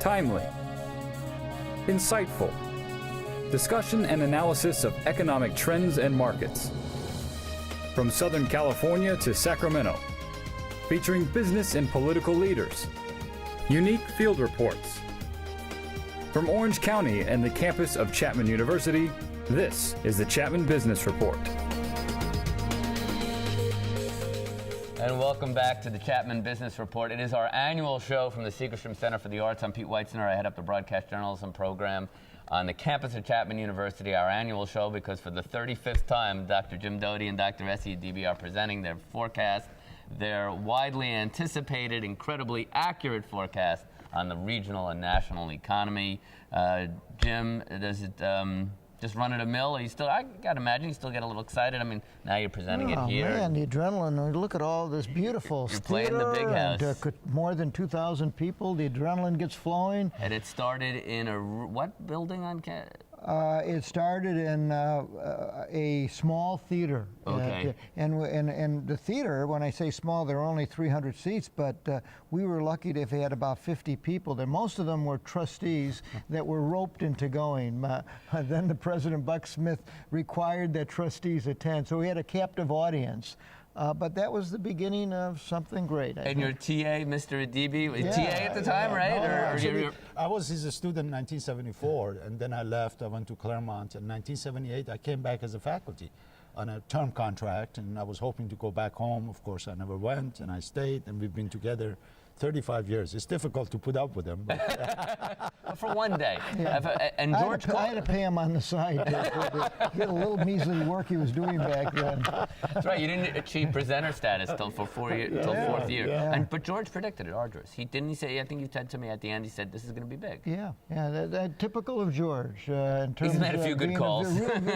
timely, insightful, discussion and analysis of economic trends and markets. From Southern California to Sacramento, featuring business and political leaders, unique field reports. From Orange County and the campus of Chapman University, this is the Chapman Business Report. And welcome back to the Chapman Business Report. It is our annual show from the Segerstrom Center for the Arts. I'm Pete Weitzner. I head up the broadcast journalism program on the campus of Chapman University, our annual show, because for the 35th time, Dr. Jim Doti and Dr. Adibi are presenting their forecast, their widely anticipated, incredibly accurate forecast on the regional and national economy. Jim, does it just run at a mill? Are you still, I gotta imagine you still get a little excited. I mean, now you're presenting it here. Oh man, the adrenaline, look at all this beautiful You're playing the big house. And, more than 2,000 people, the adrenaline gets flowing. And it started in what building on It started in a small theater. Okay. And the theater, when I say small, there are only 300 seats, but we were lucky if they had about 50 people there. Most of them were trustees that were roped into going. Then the President Buck Smith required that trustees attend, so we had a captive audience. But that was the beginning of something great. And your TA, Mr. Adibi, TA at the time, right? No, actually, I was his student in 1974, and then I left. I went to Claremont. In 1978, I came back as a faculty on a term contract, and I was hoping to go back home. Of course, I never went, and I stayed, and we've been together 35 years. It's difficult to put up with him. But for one day. Yeah. And George I had to pay him on the side to get a little measly work he was doing back then. That's right. You didn't achieve presenter status till fourth year. Yeah. But George predicted it, arduous. Didn't he say? I think you said to me at the end. He said this is going to be big. Yeah. That typical of George. In terms He's made a few good calls.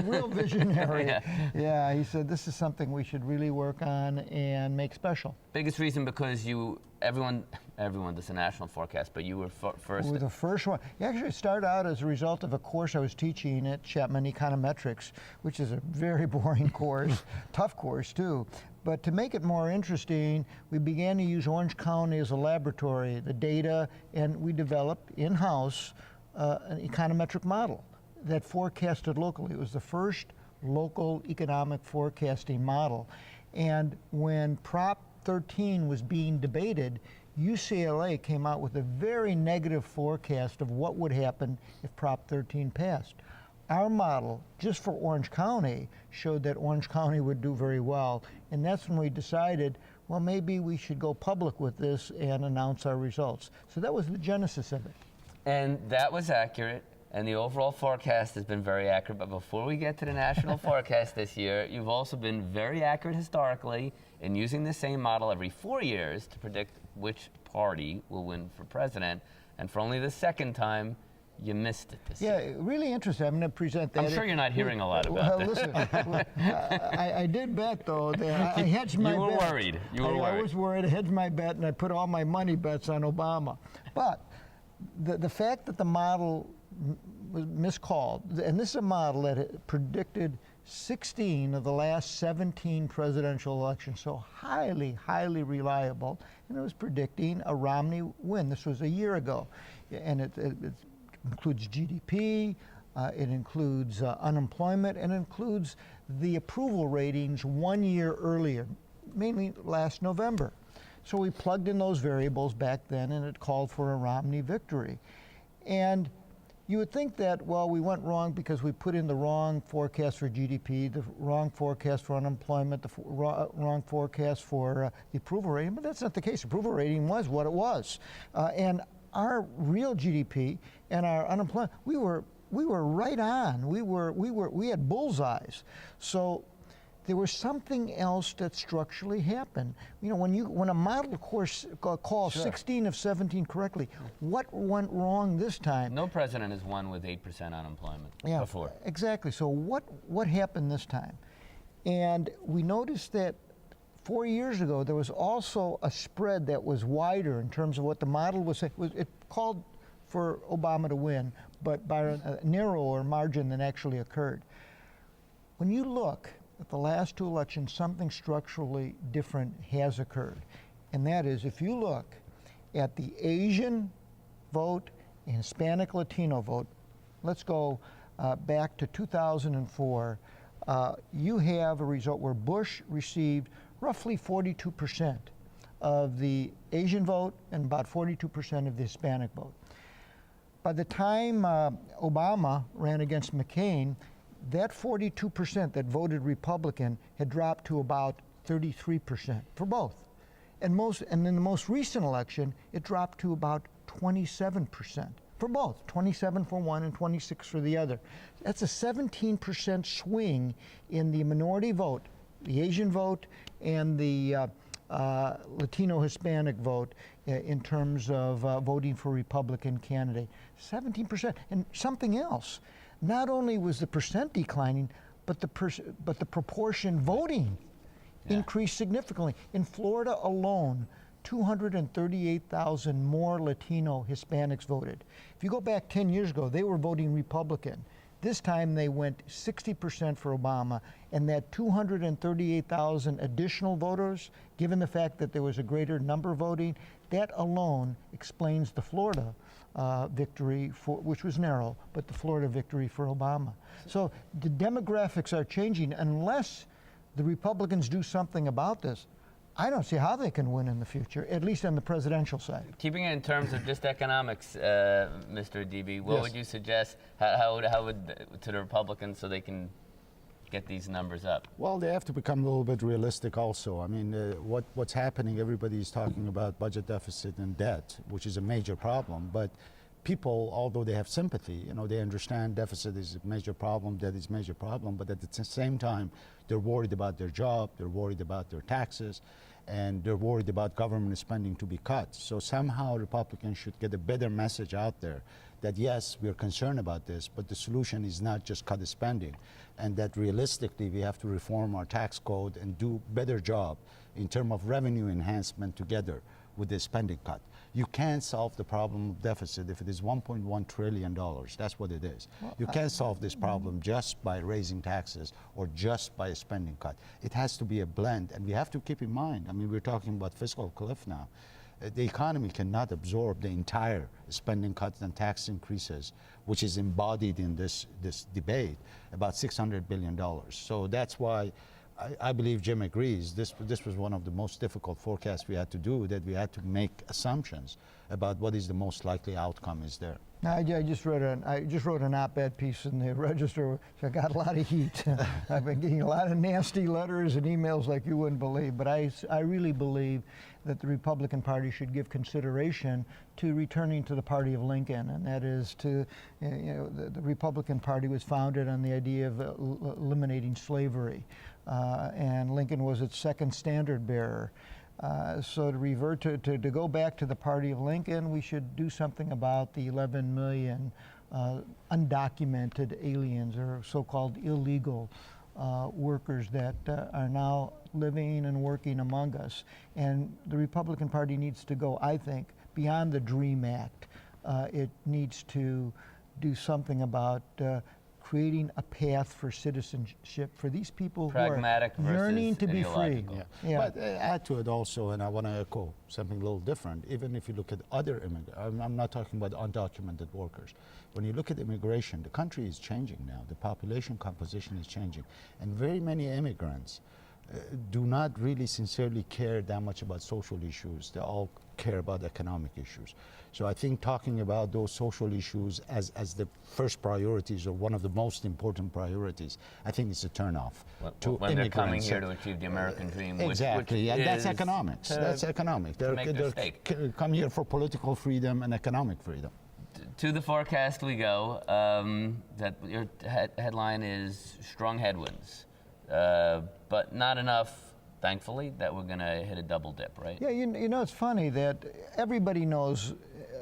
Real visionary. Yeah. He said this is something we should really work on and make special. Biggest reason because everyone does a national forecast, but you were first. We were the first one. It actually started out as a result of a course I was teaching at Chapman Econometrics, which is a very boring course, tough course too. But to make it more interesting, we began to use Orange County as a laboratory, the data, and we developed in-house an econometric model that forecasted locally. It was the first local economic forecasting model. And when Prop 13 was being debated, UCLA came out with a very negative forecast of what would happen if Prop 13 passed. Our model, just for Orange County, showed that Orange County would do very well, and that's when we decided, well, maybe we should go public with this and announce our results. So that was the genesis of it. And that was accurate, and the overall forecast has been very accurate. But before we get to the national forecast this year, you've also been very accurate historically in using the same model every 4 years to predict which party will win for president. And for only the second time, you missed it this year. Yeah, really interesting. I'm going to present that. I'm sure you're not hearing a lot about this. Listen, I did bet, though, that I hedged my bet. You were worried. I was worried. I hedged my bet, and I put all my money bets on Obama. But the fact that the model was miscalled, and this is a model that had predicted 16 of the last 17 presidential elections, so highly, highly reliable, and it was predicting a Romney win. This was a year ago, and it includes GDP, it includes unemployment, and it includes the approval ratings 1 year earlier, mainly last November. So we plugged in those variables back then, and it called for a Romney victory. And you would think that, well, we went wrong because we put in the wrong forecast for GDP, the wrong forecast for unemployment, the wrong forecast for the approval rating, but that's not the case. Approval rating was what it was. And our real GDP and our unemployment, we were right on. We had bullseyes. So there was something else that structurally happened. You know, when a model course calls 16 of 17 correctly, what went wrong this time? No president has won with 8% unemployment before. Exactly. So what happened this time? And we noticed that 4 years ago there was also a spread that was wider in terms of what the model was saying. It called for Obama to win, but by a narrower margin than actually occurred. When you look at the last two elections, something structurally different has occurred. And that is, if you look at the Asian vote Hispanic Latino vote, let's go back to 2004, you have a result where Bush received roughly 42% of the Asian vote and about 42% of the Hispanic vote. By the time Obama ran against McCain, that 42% that voted Republican had dropped to about 33% for both. And in the most recent election, it dropped to about 27% for both, 27 for one and 26 for the other. That's a 17% swing in the minority vote, the Asian vote and the Latino Hispanic vote in terms of voting for Republican candidate. 17%. And something else, not only was the percent declining, but the proportion voting increased significantly. In Florida alone, 238,000 more Latino Hispanics voted. If you go back 10 years ago, they were voting Republican. This time they went 60% for Obama, and that 238,000 additional voters, given the fact that there was a greater number voting, that alone explains the Florida victory, which was narrow, but the Florida victory for Obama. So the demographics are changing. Unless the Republicans do something about this, I don't see how they can win in the future, at least on the presidential side. Keeping it in terms of just economics, Mr. Adibi, what would you suggest? How would to the Republicans so they can get these numbers up? Well, they have to become a little bit realistic also. I mean, what's happening, everybody's talking about budget deficit and debt, which is a major problem, but people, although they have sympathy, they understand deficit is a major problem, debt is a major problem, but at the same time, they're worried about their job, they're worried about their taxes, and they're worried about government spending to be cut. So somehow Republicans should get a better message out there that yes, we're concerned about this, but the solution is not just cut the spending, and that realistically we have to reform our tax code and do better job in terms of revenue enhancement together with the spending cut. You can't solve the problem of deficit if it is $1.1 trillion. That's what it is. You can't solve this problem just by raising taxes or just by a spending cut. It has to be a blend, and we have to keep in mind, I mean, we're talking about fiscal cliff now. The economy cannot absorb the entire spending cuts and tax increases, which is embodied in this debate, about $600 billion. So that's why I believe Jim agrees. This was one of the most difficult forecasts we had to do, that we had to make assumptions about what is the most likely outcome is there. I just wrote an op-ed piece in the Register, so I got a lot of heat. I've been getting a lot of nasty letters and emails like you wouldn't believe, but I really believe that the Republican Party should give consideration to returning to the party of Lincoln, and that is to, the Republican Party was founded on the idea of eliminating slavery, and Lincoln was its second standard bearer. So to revert to go back to the party of Lincoln, we should do something about the 11 million undocumented aliens, or so-called illegal workers that are now living and working among us. And the Republican Party needs to go, I think, beyond the DREAM Act. It needs to do something about creating a path for citizenship for these people Pragmatic who are yearning to be free. Yeah. But add to it also, and I want to echo something a little different, even if you look at other immigrants, I'm not talking about undocumented workers. When you look at immigration, the country is changing now. The population composition is changing. And very many immigrants do not really sincerely care that much about social issues. They all care about economic issues. So I think talking about those social issues as the first priorities, or one of the most important priorities, I think it's a turnoff to when they're coming here to achieve the American dream. Exactly, which and that's economics. That's economic. They come here for political freedom and economic freedom. To the forecast we go. That your headline is strong headwinds, but not enough, thankfully, that we're going to hit a double dip, right? Yeah, it's funny that everybody knows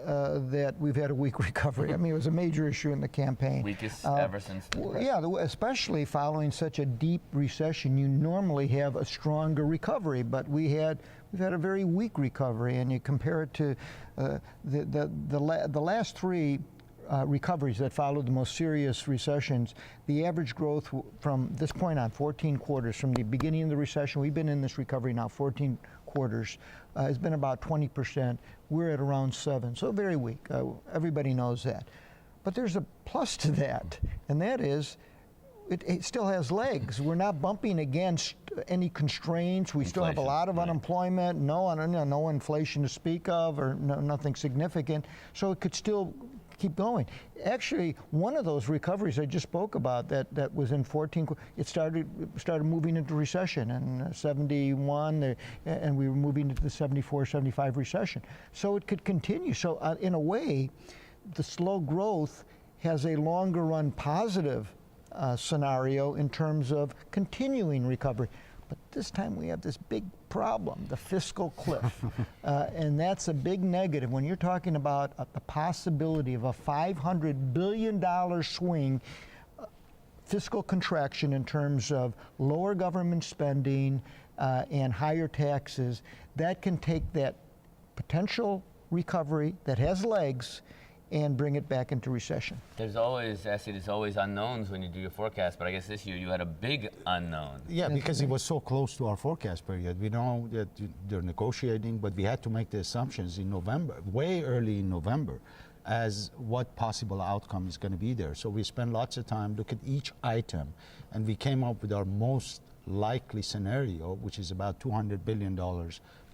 that we've had a weak recovery. I mean, it was a major issue in the campaign. Weakest ever since the crash. Yeah, especially following such a deep recession, you normally have a stronger recovery, but we've had a very weak recovery, and you compare it to the last three recoveries that followed the most serious recessions. The average growth from this point on, 14 quarters, from the beginning of the recession, we've been in this recovery now 14 quarters has been about 20%. We're at around 7, so very weak. Everybody knows that. But there's a plus to that, and that is it still has legs. We're not bumping against any constraints. We still have a lot of unemployment, no inflation to speak of, or nothing significant. So it could still keep going. Actually, one of those recoveries I just spoke about that was in 14, it started moving into recession in 71, and we were moving into the 74, 75 recession. So it could continue. So in a way, the slow growth has a longer run positive scenario in terms of continuing recovery. But this time we have this big problem, the fiscal cliff. And that's a big negative. When you're talking about the possibility of a $500 billion swing, fiscal contraction in terms of lower government spending and higher taxes, that can take that potential recovery that has legs and bring it back into recession. There's always unknowns when you do your forecast, but I guess this year you had a big unknown. Yeah, because it was so close to our forecast period. We know that they're negotiating, but we had to make the assumptions in November, way early in November, as what possible outcome is going to be there. So we spent lots of time, look at each item, and we came up with our most likely scenario, which is about $200 billion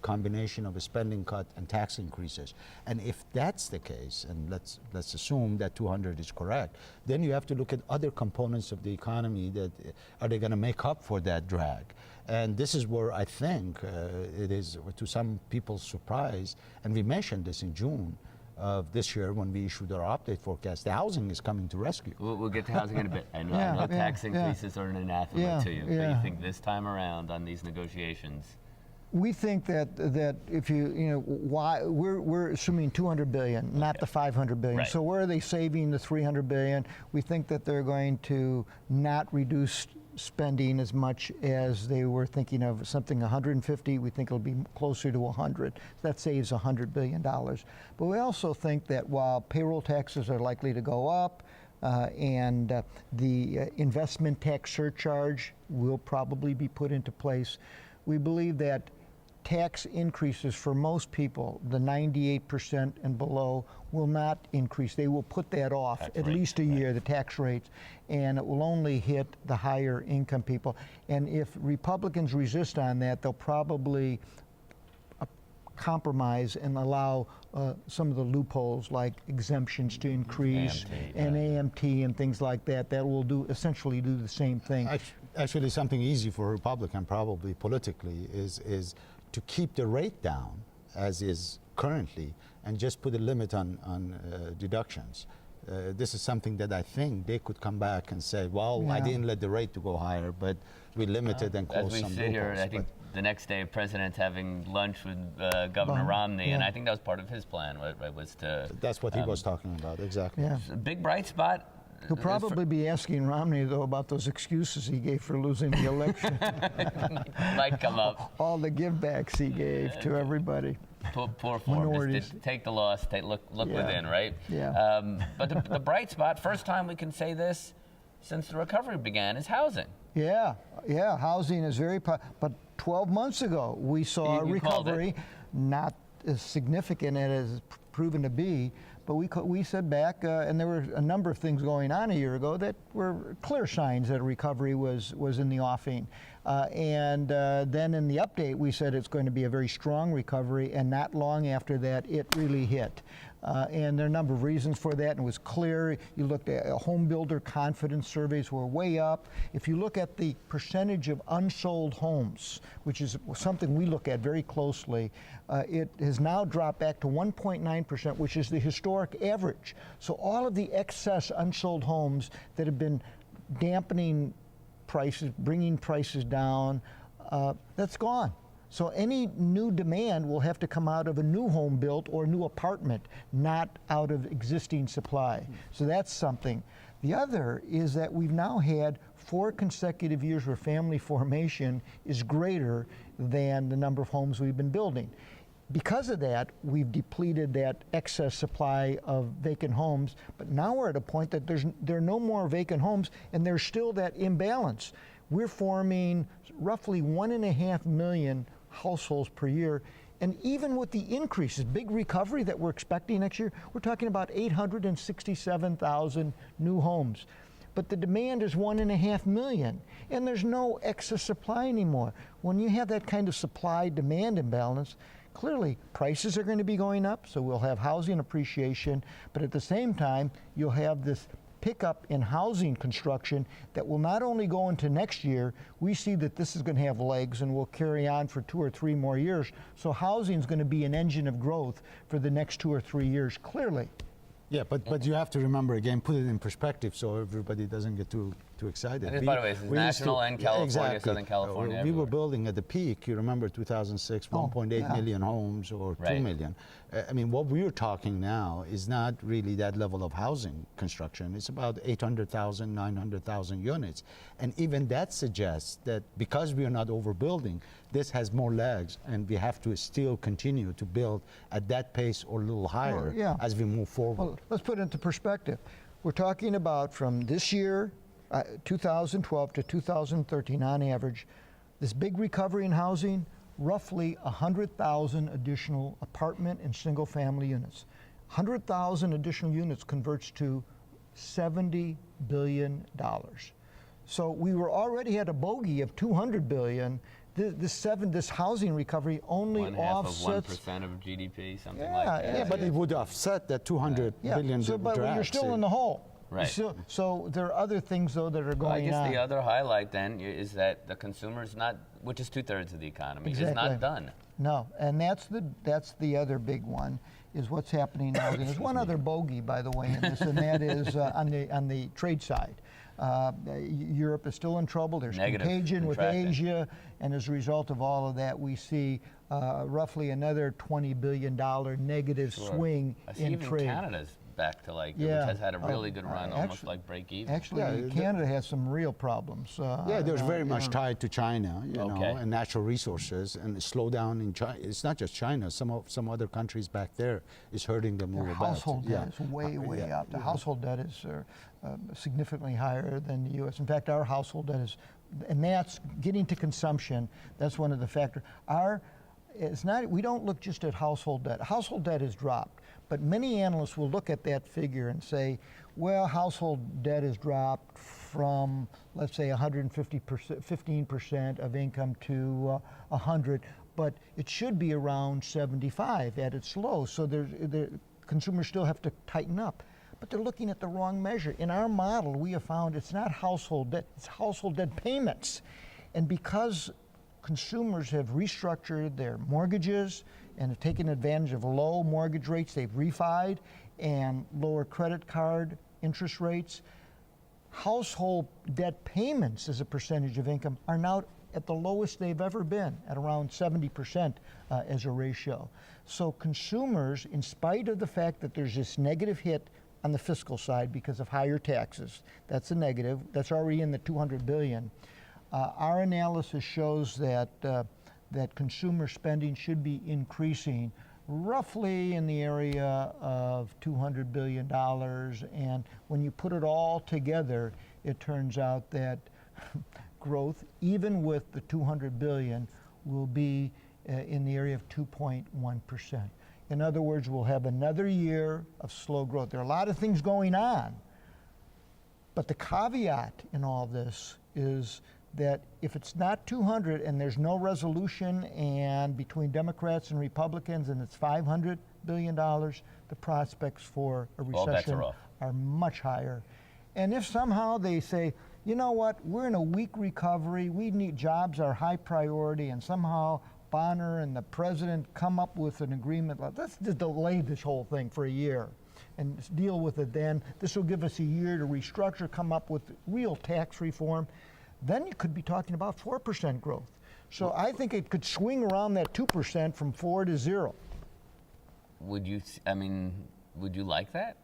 combination of a spending cut and tax increases. And if that's the case, and let's assume that 200 is correct, then you have to look at other components of the economy that are they going to make up for that drag. And this is where I think it is, to some people's surprise, and we mentioned this in June of this year when we issued our update forecast, the housing is coming to rescue. We'll get to housing in a bit. I know tax increases are an anathema to you, but you think this time around on these negotiations? We think that if why we're assuming 200 billion, not the 500 billion. Right. So where are they saving the 300 billion? We think that they're going to not reduce spending as much as they were thinking of something 150. We think it'll be closer to 100. That saves $100 billion. But we also think that while payroll taxes are likely to go up, and the investment tax surcharge will probably be put into place, we believe that tax increases for most people, the 98% and below, will not increase. They will put that off at least a year, the tax rates, and it will only hit the higher income people. And if Republicans resist on that, they'll probably compromise and allow some of the loopholes like exemptions to increase and AMT and things like that. That will essentially do the same thing. Actually, something easy for a Republican, probably politically, is to keep the rate down as is currently and just put a limit on deductions. This is something that I think they could come back and say, well, I didn't let the rate to go higher, but we limited and closed some loopholes. As we sit here, I think the next day, President's having lunch with Governor Romney, and I think that was part of his plan, was to... That's what he was talking about, exactly. Yeah. A big bright spot. He'll probably be asking Romney, though, about those excuses he gave for losing the election. Might come up. All the givebacks he gave to everybody. Poor form. Just take the loss, look within, right? Yeah. But the bright spot, first time we can say this since the recovery began, is housing. Yeah, housing is very, but 12 months ago we saw a recovery, not as significant as it's proven to be, but we said back, and there were a number of things going on a year ago that were clear signs that a recovery was in the offing. And then in the update we said it's going to be a very strong recovery, and not long after that it really hit. And there are a number of reasons for that, and it was clear. You looked at home builder confidence surveys were way up. If you look at the percentage of unsold homes, which is something we look at very closely, it has now dropped back to 1.9%, which is the historic average. So all of the excess unsold homes that have been dampening prices, bringing prices down, that's gone. So any new demand will have to come out of a new home built or new apartment, not out of existing supply. So that's something. The other is that we've now had 4 consecutive years where family formation is greater than the number of homes we've been building. Because of that, we've depleted that excess supply of vacant homes, but now we're at a point that there are no more vacant homes, and there's still that imbalance. We're forming roughly 1.5 million households per year. And even with the increases, big recovery that we're expecting next year, we're talking about 867,000 new homes. But the demand is 1.5 million, and there's no excess supply anymore. When you have that kind of supply-demand imbalance, clearly prices are going to be going up, so we'll have housing appreciation, but at the same time, you'll have this pickup in housing construction that will not only go into next year, we see that this is going to have legs and will carry on for 2 or 3 more years. So housing is going to be an engine of growth for the next 2 or 3 years, clearly. Yeah, but you have to remember again, put it in perspective so everybody doesn't get too excited. And by the way, this is national and California, Southern California. We were building at the peak. You remember 2006, 1.8 million homes or 2 million. I mean, what we're talking now is not really that level of housing construction. It's about 800,000, 900,000 units. And even that suggests that because we are not overbuilding, this has more legs, and we have to still continue to build at that pace or a little higher as we move forward. Well, let's put it into perspective. We're talking about from this year, 2012 to 2013 on average, this big recovery in housing, roughly 100,000 additional apartment and single family units. 100,000 additional units converts to $70 billion. So we were already at a bogey of 200 billion. This housing recovery only offsets 1% of GDP, something like that. Yeah, but it would offset that 200 billion. So, but you're still in the hole. Right. So there are other things, though, that are going on. I guess the other highlight then is that the consumer is not, which is 2/3 of the economy, is not done. No, and that's the other big one, is what's happening now. There's one other bogey, by the way, in this, and that is on the trade side. Europe is still in trouble. There's contagion with Asia, and as a result of all of that, we see roughly another $20 billion negative swing in trade. Even Canada's back to which has had a really good run, almost like break even. Actually, Canada has some real problems. There's very much tied to China, you know, and natural resources, and the slowdown in China. It's not just China. Some other countries back there is hurting them a little bit. Household debt is way up. The household debt is significantly higher than the U.S. In fact, our household debt is, and that's getting to consumption. That's one of the factors. We don't look just at household debt. Household debt has dropped. But many analysts will look at that figure and say, well, household debt has dropped from, let's say, 15% of income to 100, but it should be around 75 at its low. So the consumers still have to tighten up. But they're looking at the wrong measure. In our model, we have found it's not household debt, it's household debt payments. And because consumers have restructured their mortgages and have taken advantage of low mortgage rates, they've refied, and lower credit card interest rates, household debt payments as a percentage of income are now at the lowest they've ever been, at around 70% as a ratio. So consumers, in spite of the fact that there's this negative hit on the fiscal side because of higher taxes, that's a negative, that's already in the 200 billion. Our analysis shows that consumer spending should be increasing roughly in the area of $200 billion. And when you put it all together, it turns out that growth, even with the 200 billion, will be in the area of 2.1%. In other words, we'll have another year of slow growth. There are a lot of things going on, but the caveat in all this is that if it's not 200 and there's no resolution, and between Democrats and Republicans, and it's $500 billion, the prospects for a recession are much higher. And if somehow they say, you know what, we're in a weak recovery, we need jobs, are high priority, and somehow Bonner and the president come up with an agreement, let's just delay this whole thing for a year and deal with it then. This will give us a year to restructure, come up with real tax reform. Then you could be talking about 4% growth. So I think it could swing around that 2% from 4 to 0. Would you like that?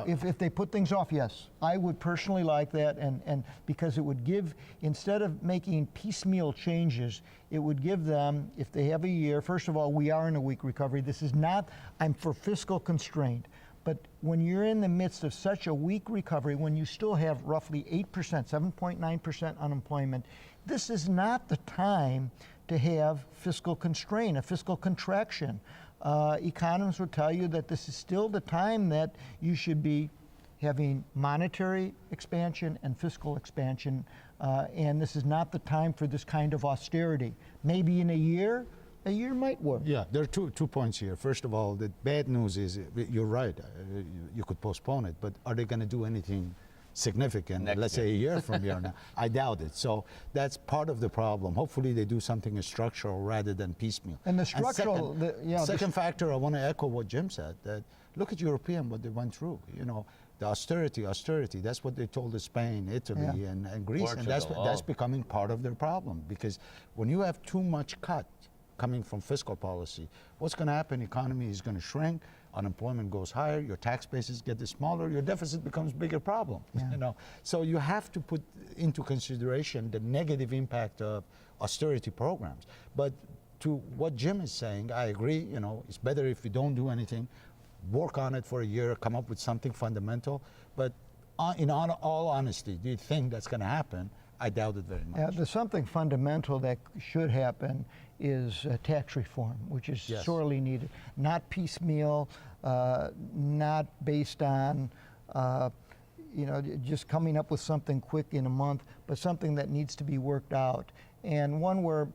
If they put things off, yes. I would personally like that, and because it would give, instead of making piecemeal changes, it would give them, if they have a year, first of all, we are in a weak recovery. This is not, I'm for fiscal constraint. But when you're in the midst of such a weak recovery, when you still have roughly 8%, 7.9% unemployment, this is not the time to have fiscal constraint, a fiscal contraction. Economists will tell you that this is still the time that you should be having monetary expansion and fiscal expansion, and this is not the time for this kind of austerity. Maybe in a year might work. Yeah, there are two points here. First of all, the bad news is, you're right, you could postpone it, but are they going to do anything significant, let's say a year from here now? I doubt it. So that's part of the problem. Hopefully they do something structural rather than piecemeal. And the structural, second factor, I want to echo what Jim said, that look at European, what they went through. You know, the austerity, that's what they told Spain, Italy, and Greece. Portugal, and that's becoming part of their problem, because when you have too much cut coming from fiscal policy, what's going to happen? Economy is going to shrink, unemployment goes higher, your tax bases get smaller, your deficit becomes a bigger problem. You know, so you have to put into consideration the negative impact of austerity programs. But to what Jim is saying, I agree. You know, it's better if you don't do anything, work on it for a year, come up with something fundamental. But in all honesty, do you think that's going to happen? I doubt it very much. There's something fundamental that should happen is tax reform, which is sorely needed. Not piecemeal, not based on just coming up with something quick in a month, but something that needs to be worked out. And one where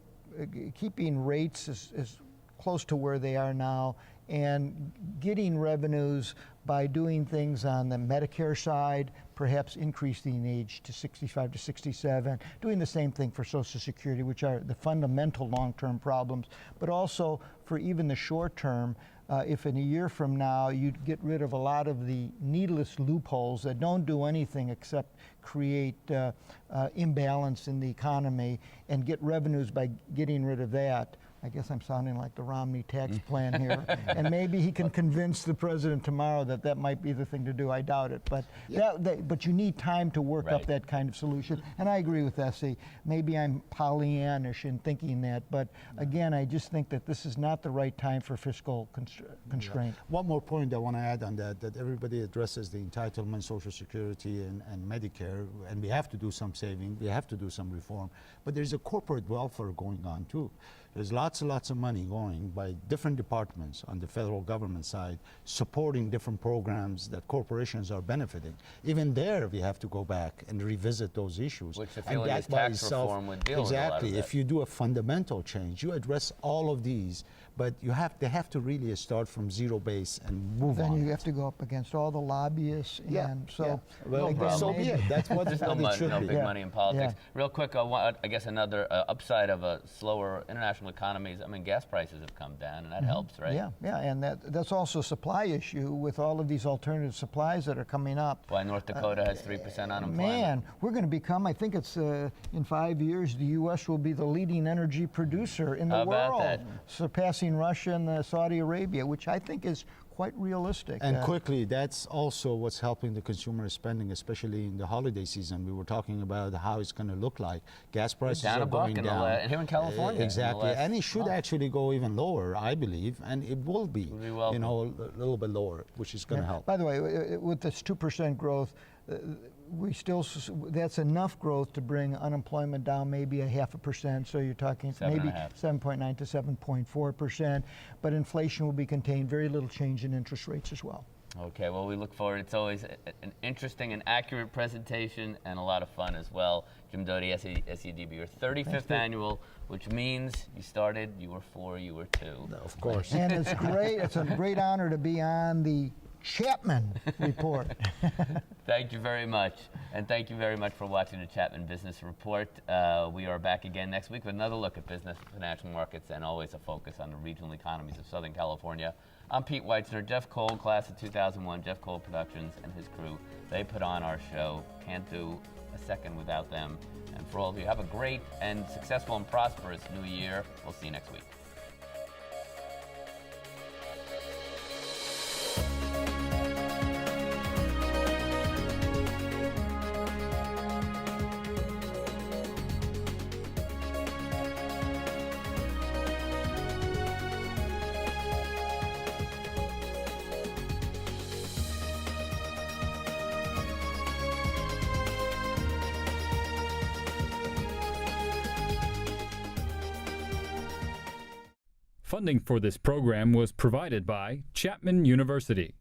keeping rates as close to where they are now and getting revenues by doing things on the Medicare side, perhaps increasing the age to 65 to 67, doing the same thing for Social Security, which are the fundamental long-term problems, but also for even the short term, if in a year from now you'd get rid of a lot of the needless loopholes that don't do anything except create imbalance in the economy and get revenues by getting rid of that. I guess I'm sounding like the Romney tax plan here, and maybe he can convince the president tomorrow that that might be the thing to do. I doubt it, but but you need time to work up that kind of solution. And I agree with Essie. Maybe I'm Pollyannish in thinking that, but again, I just think that this is not the right time for fiscal constraint. One more point I want to add on that everybody addresses the entitlement, Social Security, and Medicare, and we have to do some saving, we have to do some reform, but there's a corporate welfare going on too. There's lots and lots of money going by different departments on the federal government side, supporting different programs that corporations are benefiting. Even there, we have to go back and revisit those issues. Which I feel like this tax reform would deal with a lot of that. Exactly. If you do a fundamental change, you address all of these, but they have to really start from zero base and move on. Then you have to go up against all the lobbyists, and so well, again, so be it. That's what There's it should no be. big money in politics. Real quick, I guess another upside of a slower international economy is, I mean, gas prices have come down, and that helps, right? Yeah, and that's also a supply issue with all of these alternative supplies that are coming up. Why North Dakota has 3% unemployment. Man, we're going to become, I think it's in 5 years, the U.S. will be the leading energy producer in the world. How about that? Surpassing Russia and Saudi Arabia, which I think is quite realistic. And quickly, that's also what's helping the consumer spending, especially in the holiday season. We were talking about how it's going to look like. Gas prices are going down. Here in California. Exactly, and it should actually go even lower, I believe, and it will be, a little bit lower, which is going to help. By the way, with this 2% growth, that's enough growth to bring unemployment down maybe 0.5%. So you're talking maybe 7.9 to 7.4%. But inflation will be contained. Very little change in interest rates as well. Okay, well, we look forward. It's always an interesting and accurate presentation and a lot of fun as well. Jim Doti, Adibi, your 35th annual, which means you were 4, you were 2. Of course. And it's great. It's a great honor to be on the Chapman Report. Thank you very much. And thank you very much for watching the Chapman Business Report. We are back again next week with another look at business, financial markets, and always a focus on the regional economies of Southern California. I'm Pete Weitzner, Jeff Cole, class of 2001, Jeff Cole Productions, and his crew. They put on our show. Can't do a second without them. And for all of you, have a great and successful and prosperous new year. We'll see you next week. Funding for this program was provided by Chapman University.